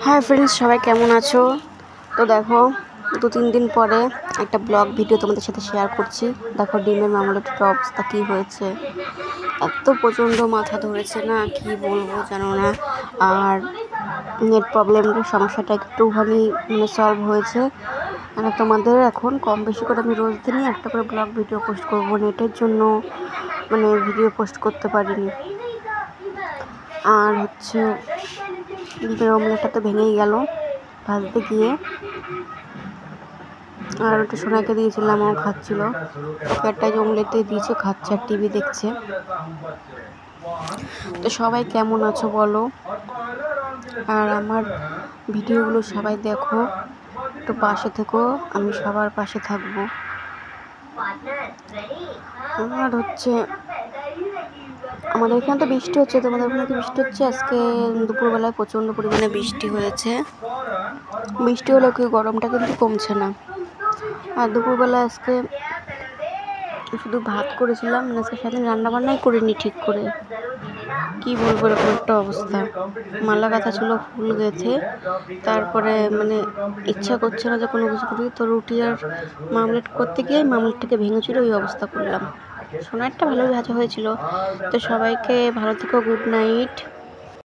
Hi friends, সবাই কেমন আছো? তো দেখো, 2-3 দিন পরে একটা ব্লগ ভিডিও তোমাদের সাথে শেয়ার করছি। দেখো ডিমের মামলেটের অবস্থা কী হয়েছে। এত প্রচণ্ড মাথা ধরেছে না, কি বলবো জানো না। আর নেট প্রবলেমের সমস্যাটা একটুখানি সলভ হয়েছে। মানে তোমাদের এখন কম বেশি করে আমি রোজ দিনই একটা করে ব্লগ ভিডিও পোস্ট করবো। নেটের জন্য ভিডিও পোস্ট করতে পারিনি। আর ডিমের অমলেটটা তো ভেঙেই গেল ভাজতে গিয়ে। আর ওটা সোনাকে দিয়েছিলাম, ও খাচ্ছিল। ওকে একটা অমলেট দিয়ে দিয়েছে, খাচ্ছে আর টিভি দেখছে। তো সবাই কেমন আছো বলো, আর আমার ভিডিওগুলো সবাই দেখো, একটু পাশে থেকো, আমি সবার পাশে থাকবো। আর আমাদের এখানে তো বৃষ্টি হচ্ছে, তোমাদের ওখানে কি বৃষ্টি হচ্ছে? আজকে দুপুরবেলায় প্রচণ্ড পরিমাণে বৃষ্টি হয়েছে। বৃষ্টি হলেও কি গরমটা কিন্তু কমছে না। আর দুপুরবেলা আজকে শুধু ভাত করেছিলাম, আজকে সারাদিন রান্নাবান্নাই করিনি ঠিক করে। কি বলবো, এরকম একটা অবস্থা। মালা গাঁথা ছিল, ফুল গেছে, তারপরে ইচ্ছা করছে না যে কোনো কিছু করি। তো রুটি আর মামলেট করতে গিয়ে মামলেটটাকে ভেঙেছিল, ওই অবস্থা করলাম। সোনারটা ভালোই ভাজা হয়েছিল। তো সবাইকে ভালো থেকো, গুড নাইট।